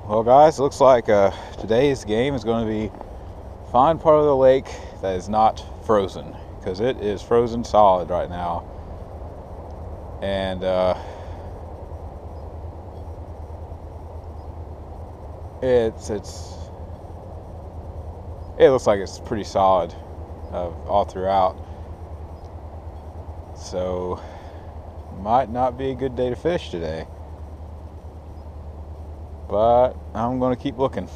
Well guys, it looks like today's game is going to be find part of the lake that is not frozen, because it is frozen solid right now. And it looks like it's pretty solid all throughout. So might not be a good day to fish today, but I'm going to keep looking.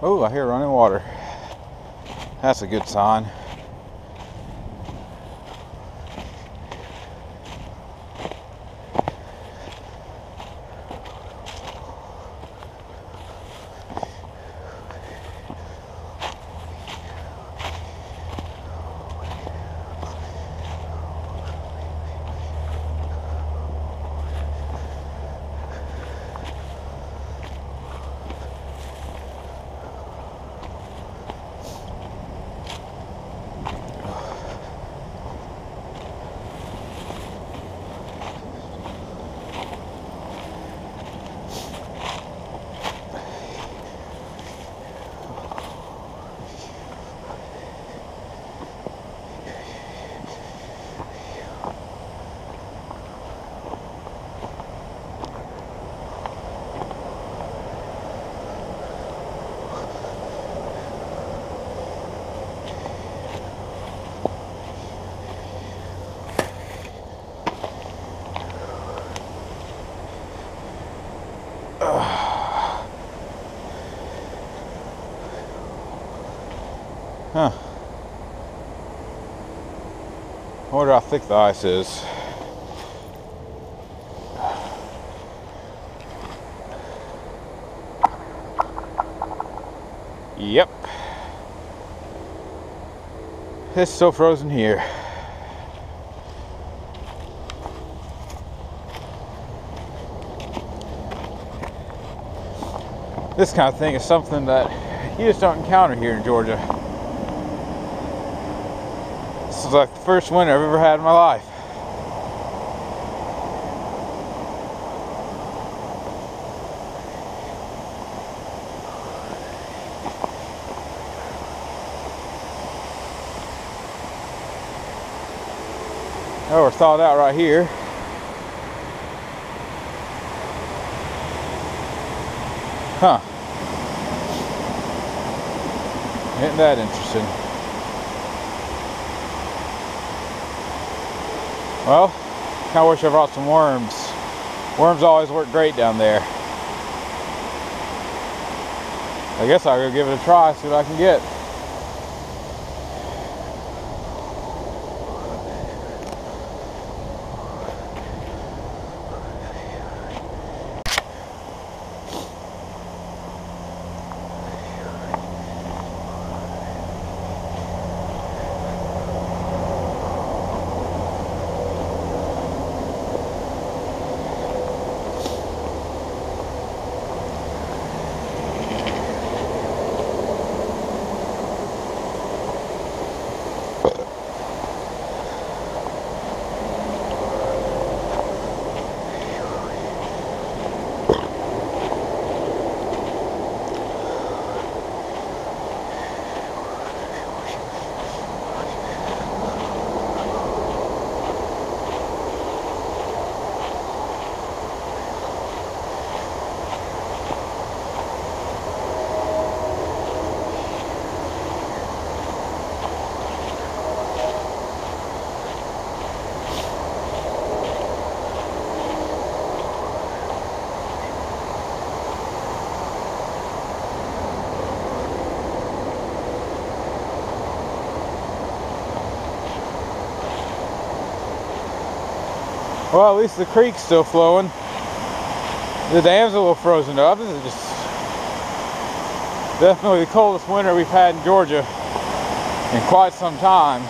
Oh, I hear running water. That's a good sign. Huh. I wonder how thick the ice is. Yep. It's still frozen here. This kind of thing is something that you just don't encounter here in Georgia. This is like the first winter I've ever had in my life. Oh, we're thawed out right here. Huh. Isn't that interesting? Well, kind of wish I brought some worms. Worms always work great down there. I guess I'll go give it a try, see what I can get. Well, at least the creek's still flowing. The dam's a little frozen up. This is just definitely the coldest winter we've had in Georgia in quite some time.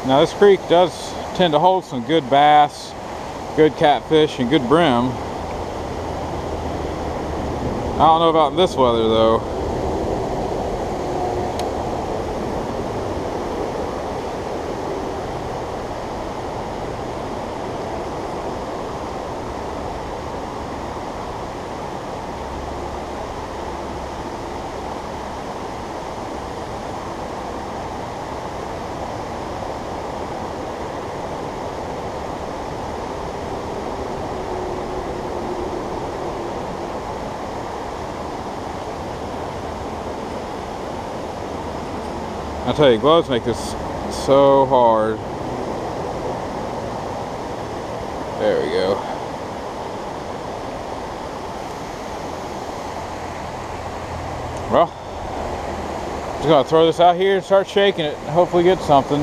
Now this creek does tend to hold some good bass, good catfish, and good brim. I don't know about this weather though. I tell you, gloves make this so hard. There we go. Well, just gonna throw this out here and start shaking it and hopefully get something.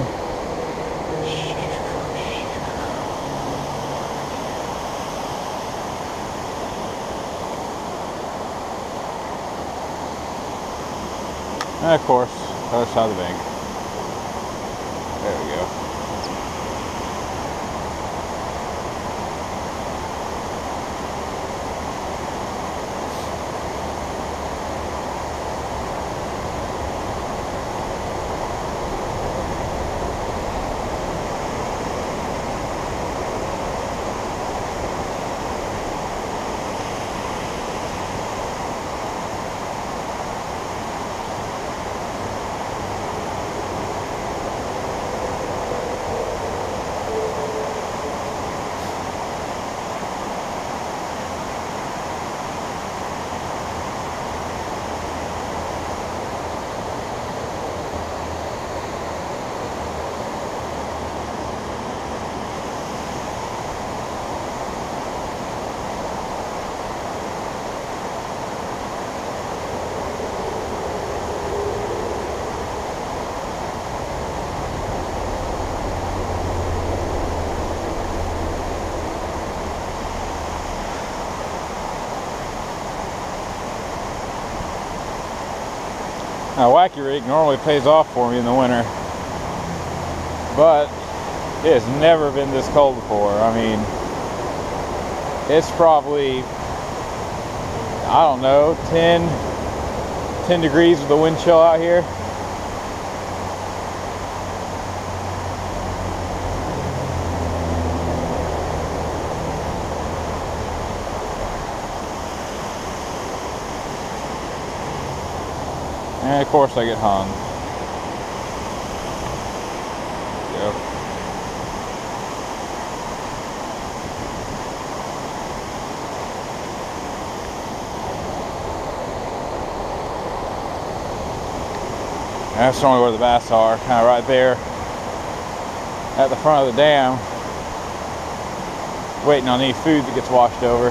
And of course, other side of the bank. There we go. Now, Wacky Rig normally pays off for me in the winter, but it has never been this cold before. I mean, it's probably, I don't know, 10 degrees with the wind chill out here. And of course I get hung. Yep. That's normally where the bass are, kind of right there at the front of the dam, waiting on any food that gets washed over.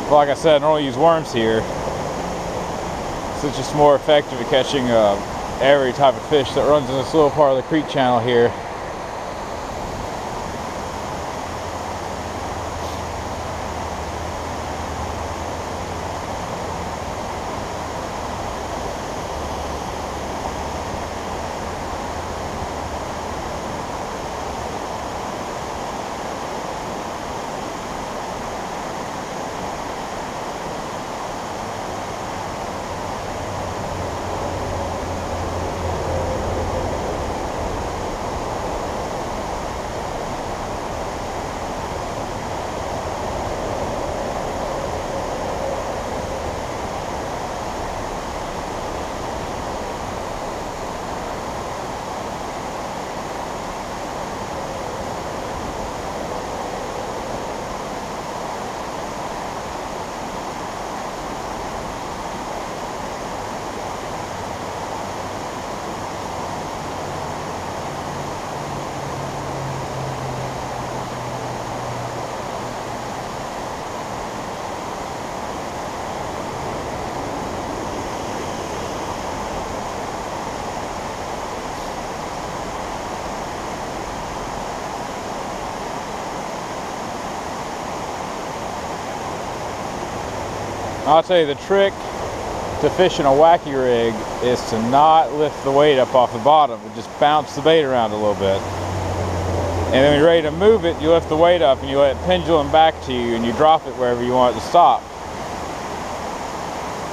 But like I said, I normally use worms here, so it's just more effective at catching every type of fish that runs in this little part of the creek channel here. I'll tell you, the trick to fishing a wacky rig is to not lift the weight up off the bottom, but just bounce the bait around a little bit. And then when you're ready to move it, you lift the weight up and you let it pendulum back to you and you drop it wherever you want it to stop.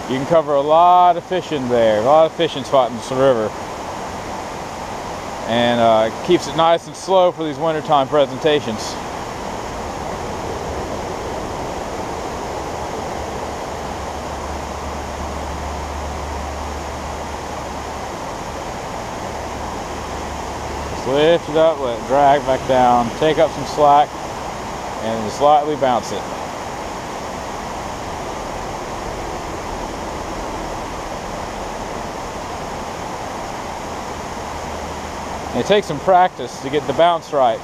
You can cover a lot of fish in there, a lot of fishing spots in this river. And it keeps it nice and slow for these wintertime presentations. Lift it up, let it drag back down, take up some slack, and just lightly bounce it. And it takes some practice to get the bounce right.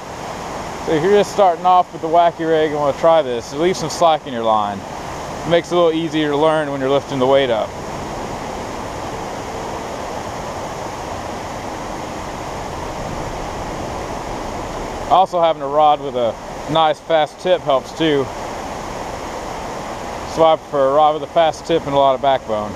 So if you're just starting off with the wacky rig and want to try this, leave some slack in your line. It makes it a little easier to learn when you're lifting the weight up. Also, having a rod with a nice fast tip helps too. So I prefer a rod with a fast tip and a lot of backbone.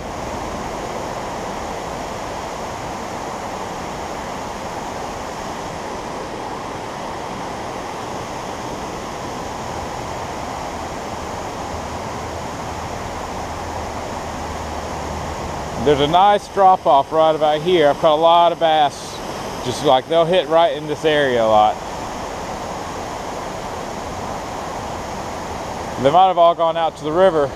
There's a nice drop off right about here. I've caught a lot of bass, just like they'll hit right in this area a lot. They might have all gone out to the river.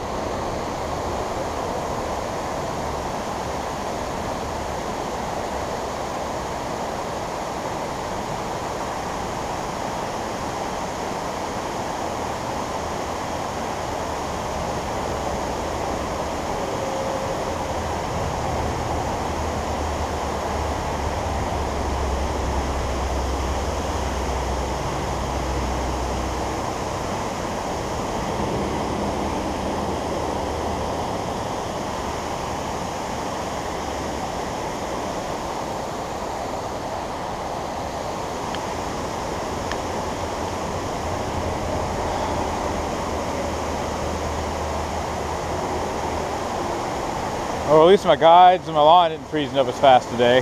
Well, at least my guides and my line didn't freeze up as fast today.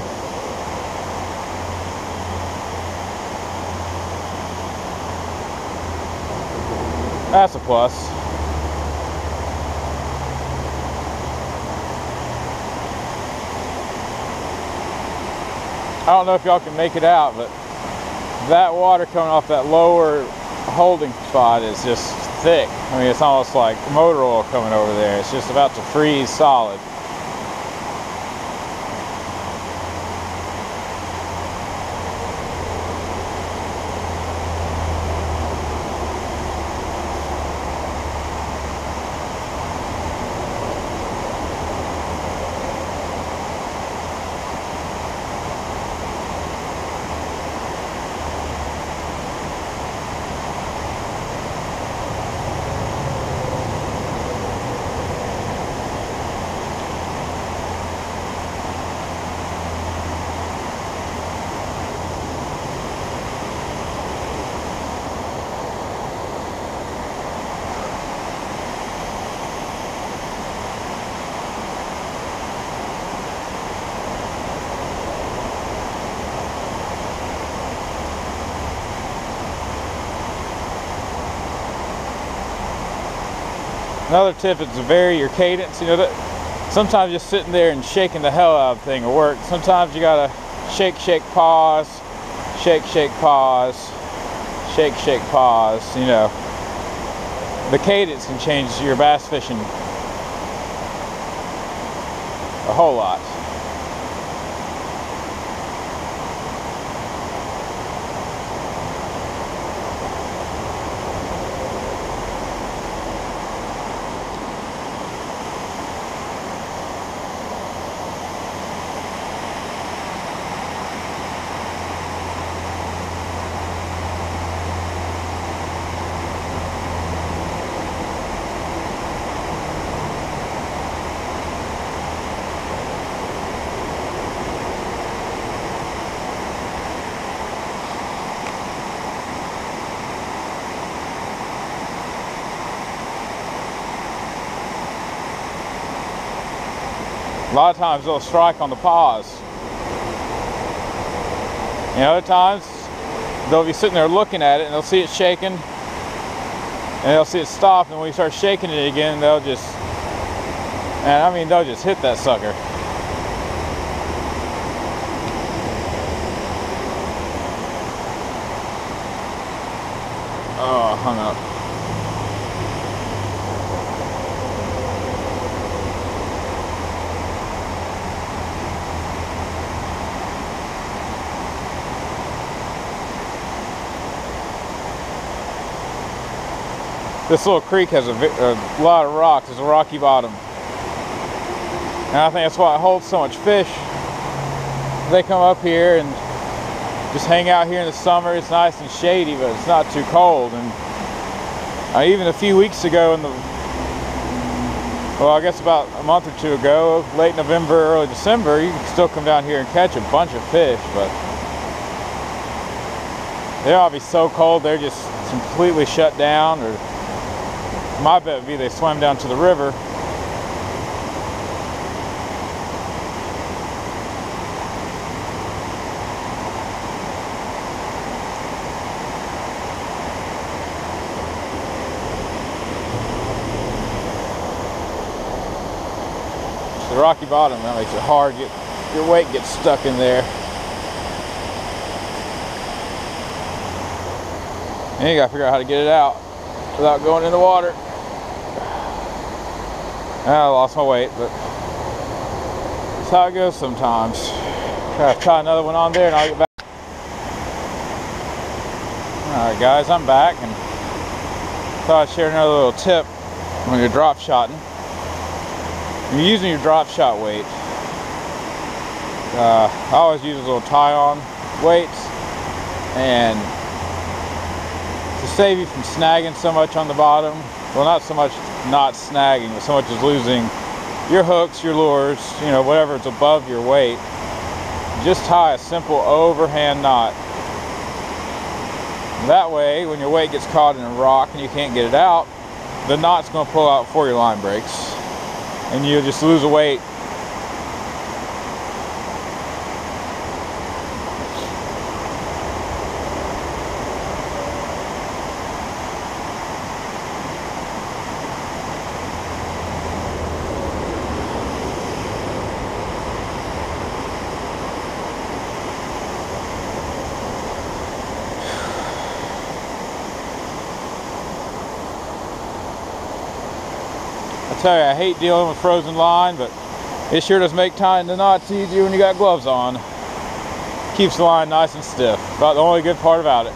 That's a plus. I don't know if y'all can make it out, but that water coming off that lower holding spot is just thick. I mean, it's almost like motor oil coming over there. It's just about to freeze solid. Another tip is to vary your cadence. You know, that sometimes just sitting there and shaking the hell out of the thing will work. Sometimes you gotta shake, shake, pause, shake, shake, pause, shake, shake, pause. You know, the cadence can change your bass fishing a whole lot. A lot of times they'll strike on the pause. And other times they'll be sitting there looking at it and they'll see it shaking and they'll see it stop, and when you start shaking it again, they'll just, and I mean, they'll just hit that sucker. Oh, hung up. This little creek has a lot of rocks. It's a rocky bottom. And I think that's why it holds so much fish. They come up here and just hang out here in the summer. It's nice and shady, but it's not too cold. And even a few weeks ago, well, I guess about a month or two ago, late November, early December, you can still come down here and catch a bunch of fish, but they'll all be so cold they're just completely shut down. Or my bet would be they swam down to the river. The rocky bottom, that makes it hard. Your weight gets stuck in there. And you gotta figure out how to get it out without going in the water. I lost my weight, but that's how it goes sometimes. Gotta tie another one on there and I'll get back. Alright guys, I'm back and thought I'd share another little tip when you're drop shotting. When you're using your drop shot weight, I always use a little tie-on weights, and to save you from snagging so much on the bottom, well, not so much not snagging, but so much as losing your hooks, your lures, you know, whatever is above your weight, just tie a simple overhand knot. That way, when your weight gets caught in a rock and you can't get it out, the knot's going to pull out before your line breaks, and you'll just lose a weight. I tell you, I hate dealing with frozen line, but it sure does make tying the knots easier when you got gloves on. Keeps the line nice and stiff. About the only good part about it.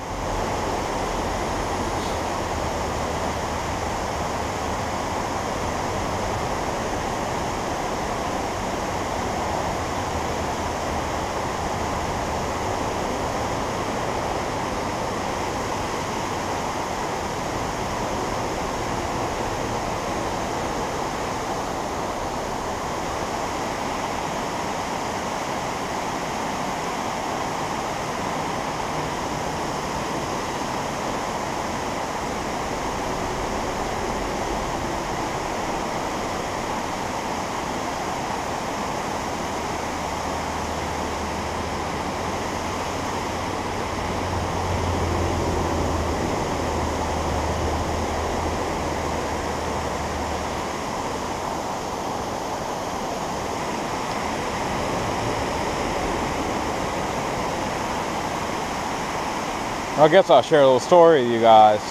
I guess I'll share a little story with you guys.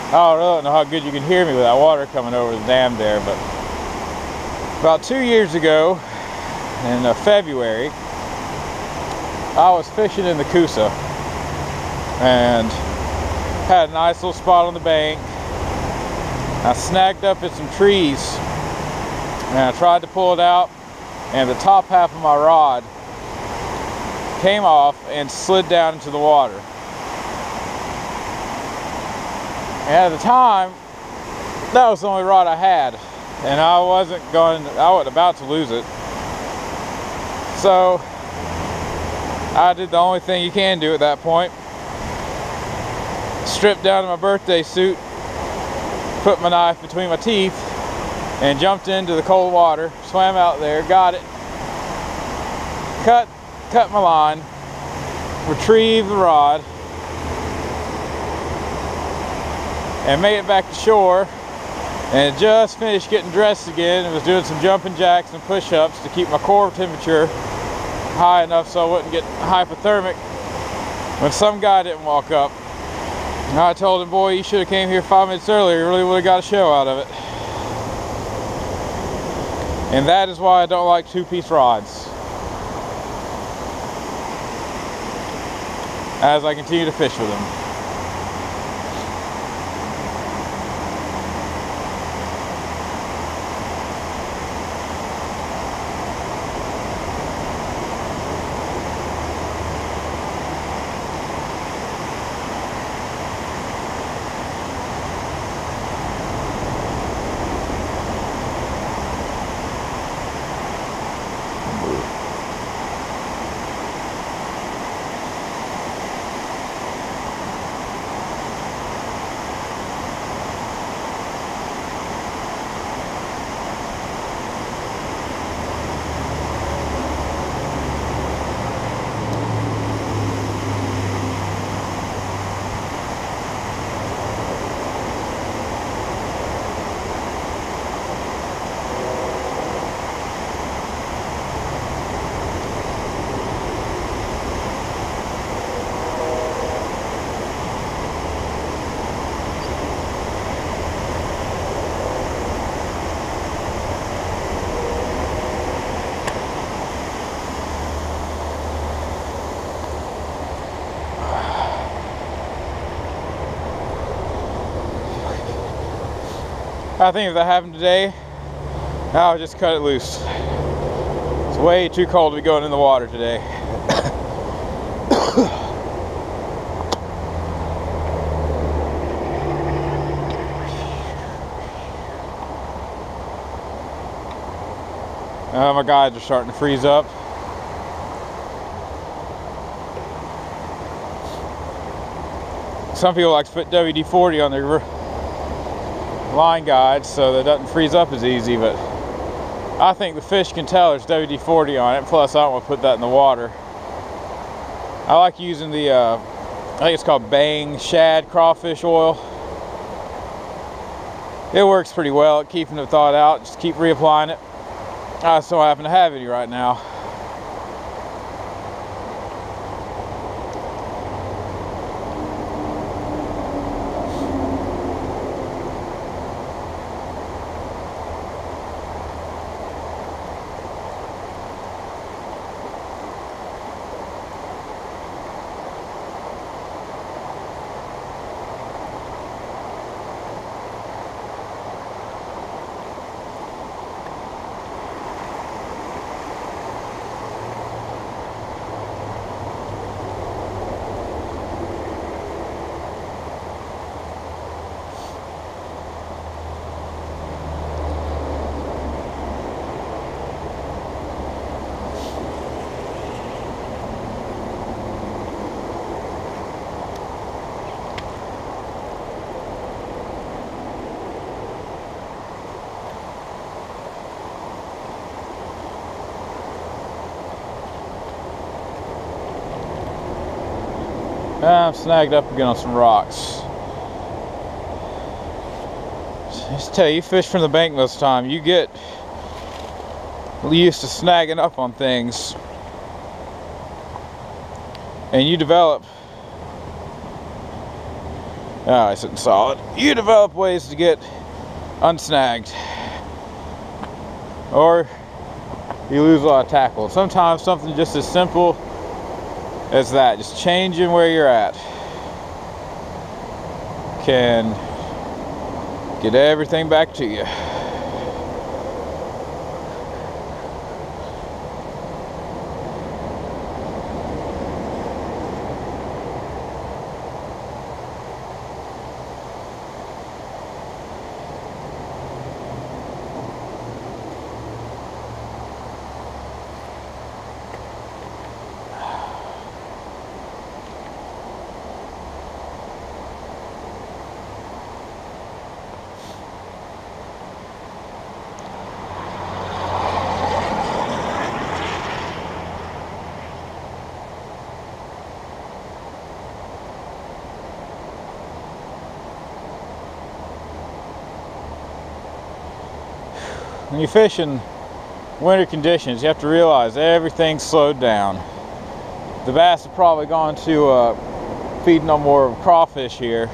I don't really know how good you can hear me with that water coming over the dam there, but about 2 years ago, in February, I was fishing in the Coosa and had a nice little spot on the bank. I snagged up at some trees and I tried to pull it out, and the top half of my rod came off and slid down into the water. And at the time, that was the only rod I had, and I wasn't about to lose it. So I did the only thing you can do at that point. Stripped down to my birthday suit, put my knife between my teeth, and jumped into the cold water, swam out there, got it, cut my line, retrieved the rod, and made it back to shore, and just finished getting dressed again and was doing some jumping jacks and push-ups to keep my core temperature high enough so I wouldn't get hypothermic when some guy didn't walk up. And I told him, boy, you should have came here 5 minutes earlier, you really would have got a show out of it. And that is why I don't like two-piece rods, as I continue to fish with them. I think if that happened today, I would just cut it loose. It's way too cold to be going in the water today. My guides are starting to freeze up. Some people like to put WD-40 on their line guides so that it doesn't freeze up as easy, but I think the fish can tell there's WD-40 on it. Plus, I don't want to put that in the water. I like using the, I think it's called Bang Shad Crawfish Oil. It works pretty well at keeping the thawed out. Just keep reapplying it. I just don't happen to have any right now. I'm snagged up again on some rocks. Just tell you, you fish from the bank most of the time, you get used to snagging up on things, and you develop, I sitting solid, you develop ways to get unsnagged, or you lose a lot of tackle. Sometimes something just as simple as that, just changing where you're at, can get everything back to you. When you fish in winter conditions, you have to realize everything's slowed down. The bass have probably gone to feeding on more crawfish here.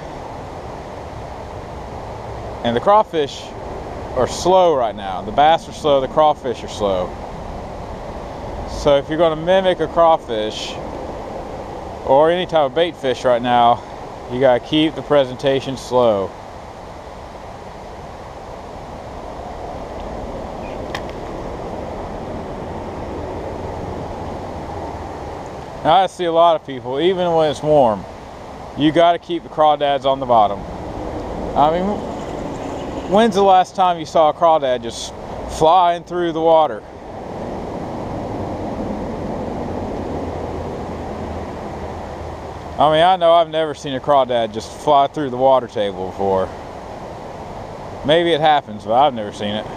And the crawfish are slow right now. The bass are slow, the crawfish are slow. So if you're going to mimic a crawfish or any type of bait fish right now, you got to keep the presentation slow. Now I see a lot of people, even when it's warm, you got to keep the crawdads on the bottom. I mean, when's the last time you saw a crawdad just flying through the water? I mean, I know I've never seen a crawdad just fly through the water table before. Maybe it happens, but I've never seen it.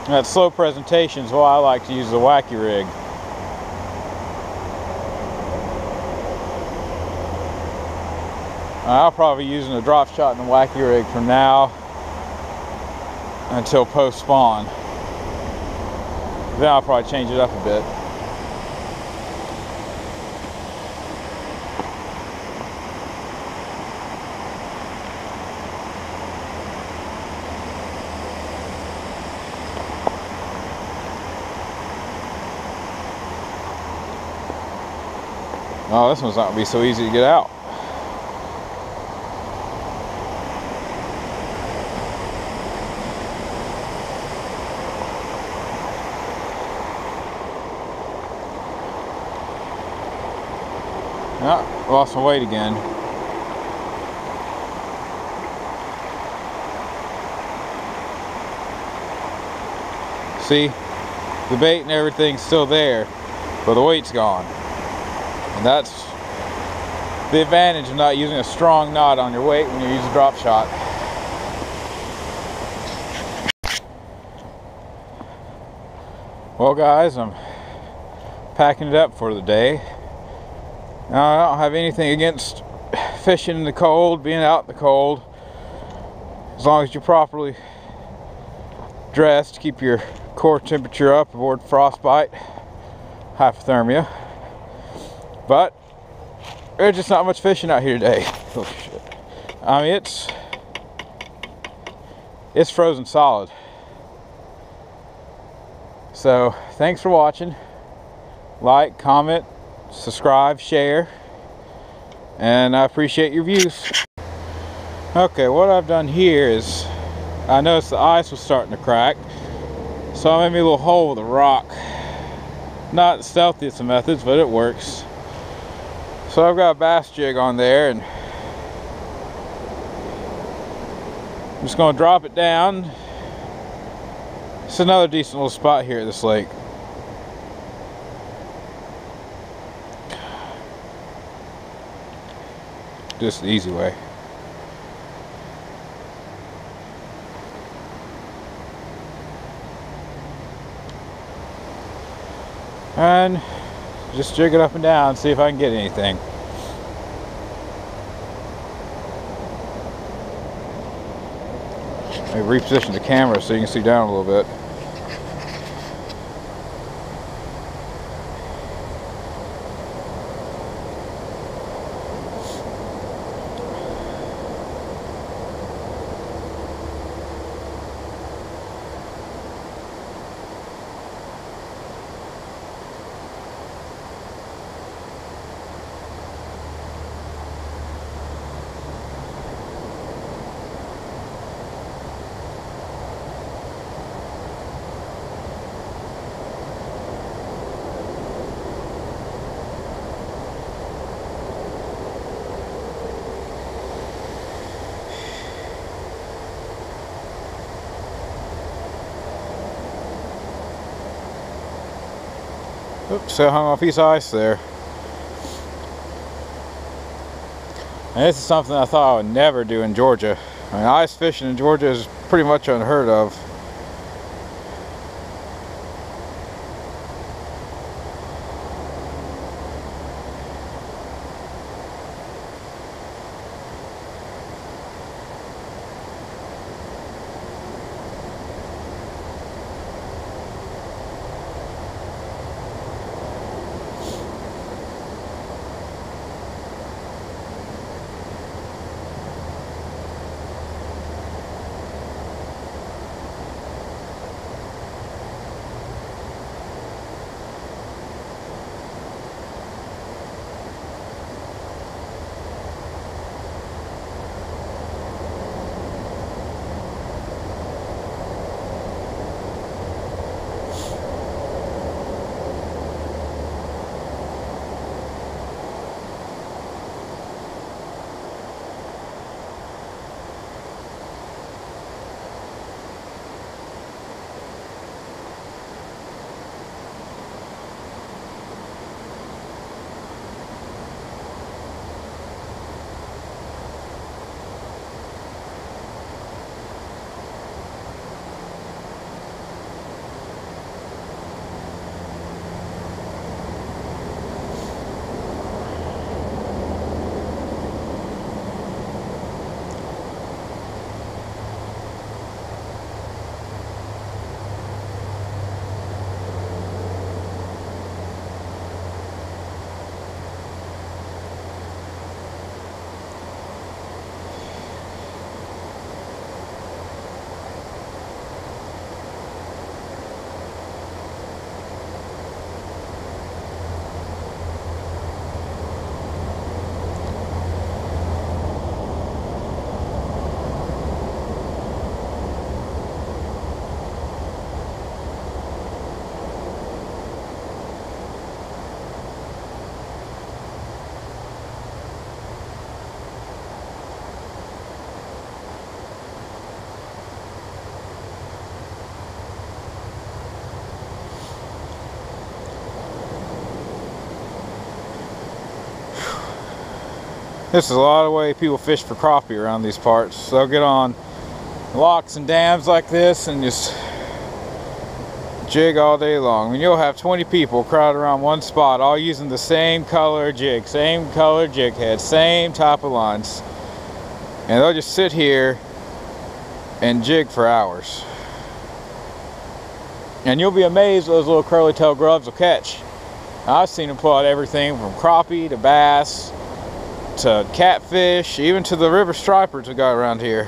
That slow presentation is why I like to use the wacky rig. I'll probably be using a drop shot and a wacky rig from now until post spawn. Then I'll probably change it up a bit. Oh, this one's not going to be so easy to get out. Oh, lost my weight again. See, the bait and everything's still there, but the weight's gone. And that's the advantage of not using a strong knot on your weight when you use a drop shot. Well guys, I'm packing it up for the day. Now I don't have anything against fishing in the cold, being out in the cold, as long as you properly dress to keep your core temperature up, avoid frostbite, hypothermia. But there's just not much fishing out here today. Oh shit. I mean, it's frozen solid. So thanks for watching. Like, comment, subscribe, share, and I appreciate your views. Okay, what I've done here is I noticed the ice was starting to crack, so I made me a little hole with a rock. Not the stealthiest of methods, but it works. So I've got a bass jig on there, and I'm just going to drop it down. It's another decent little spot here at this lake. Just the easy way. And just jig it up and down, see if I can get anything. Maybe reposition the camera so you can see down a little bit. Oops, I hung off a piece of ice there. And this is something I thought I would never do in Georgia. I mean, ice fishing in Georgia is pretty much unheard of. This is a lot of the way people fish for crappie around these parts. They'll get on locks and dams like this and just jig all day long. I mean, you'll have 20 people crowded around one spot, all using the same color jig, same color jig head, same type of lines. And they'll just sit here and jig for hours. And you'll be amazed what those little curly-tailed grubs will catch. I've seen them pull out everything from crappie to bass to catfish, even to the river stripers we got around here.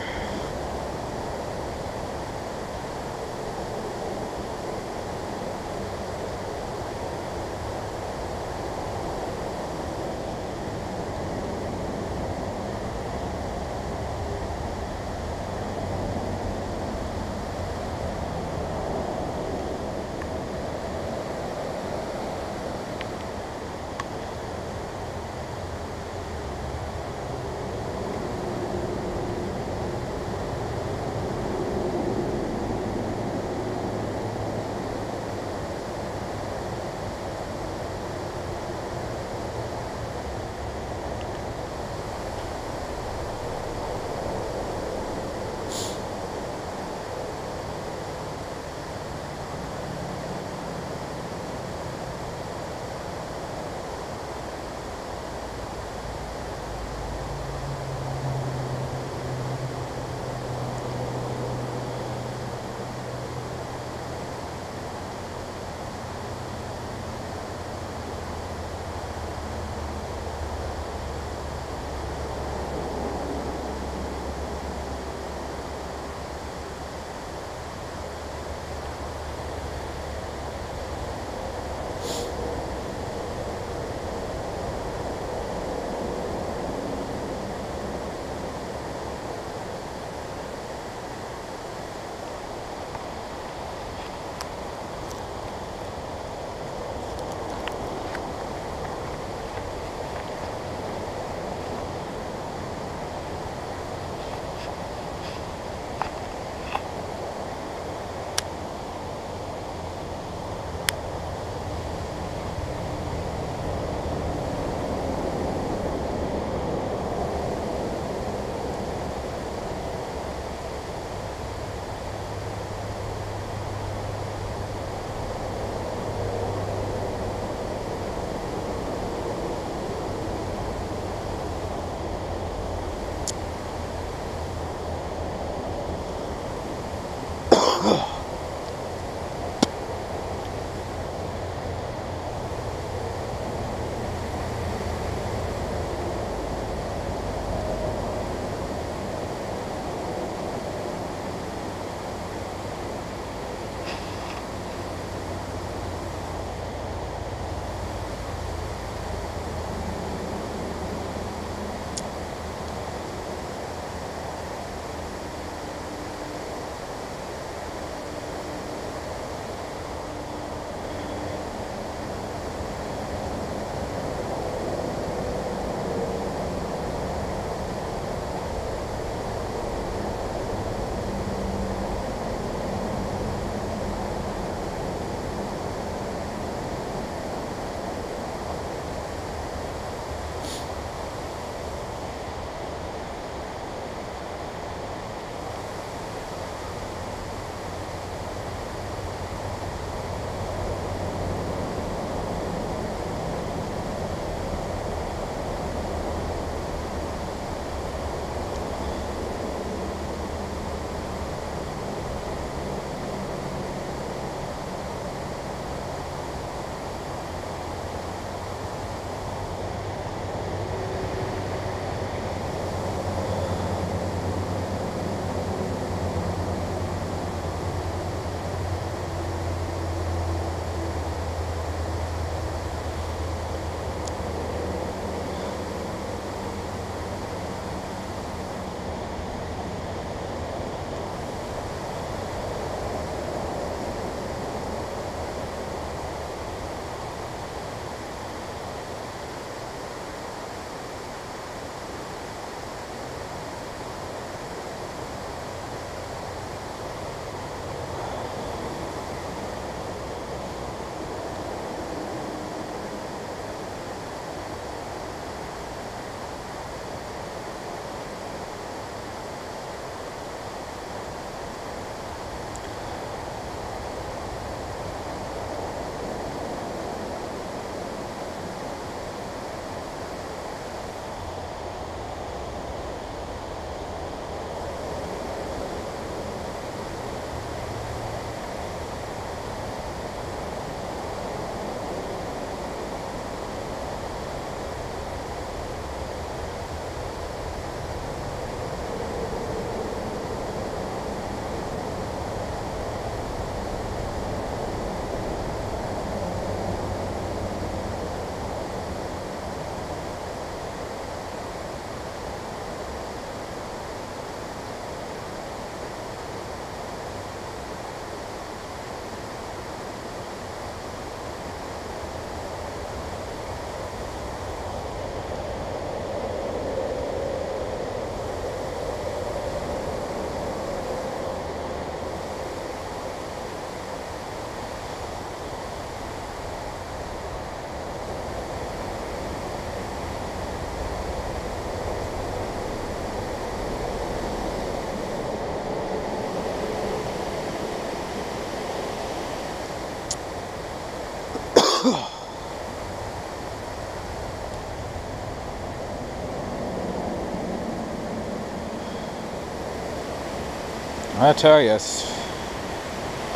I tell you,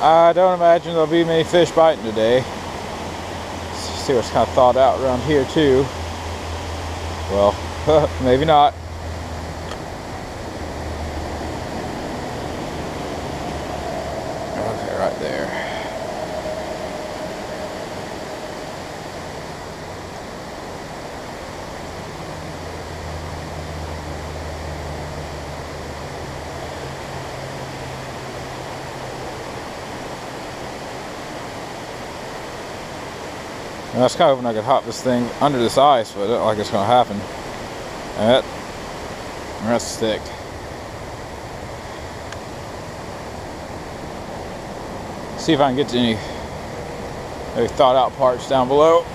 I don't imagine there'll be many fish biting today. Let's see what's kind of thawed out around here too. Well, maybe not. Okay, right there. And I was kind of hoping I could hop this thing under this ice, but it don't look like it's going to happen. And that's thick. See if I can get to any maybe thawed out parts down below.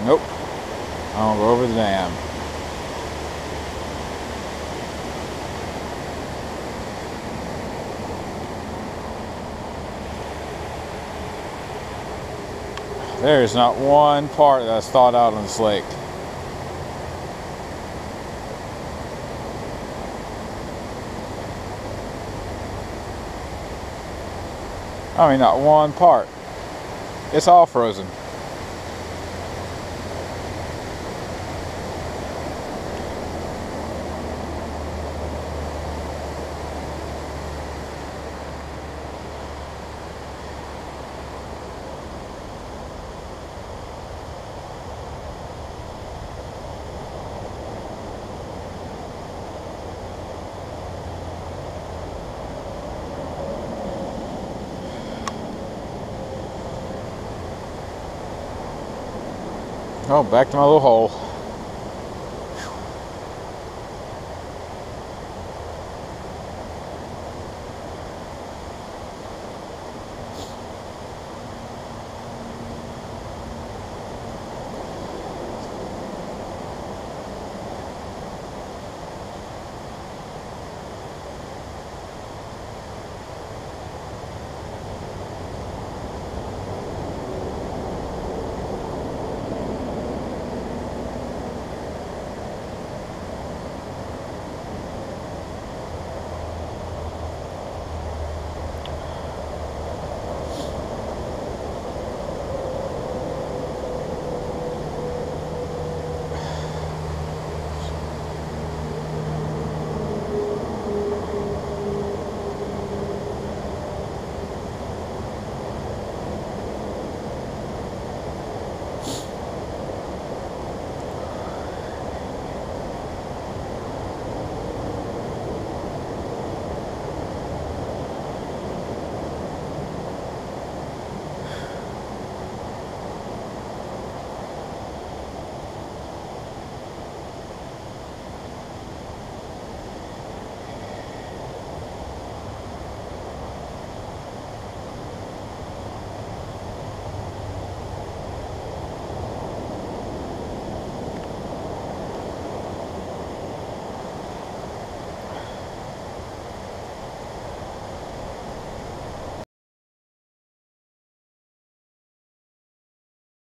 Nope. I'll go over the dam. There's not one part that's thawed out on this lake. I mean, not one part. It's all frozen. Oh, back to my little hole.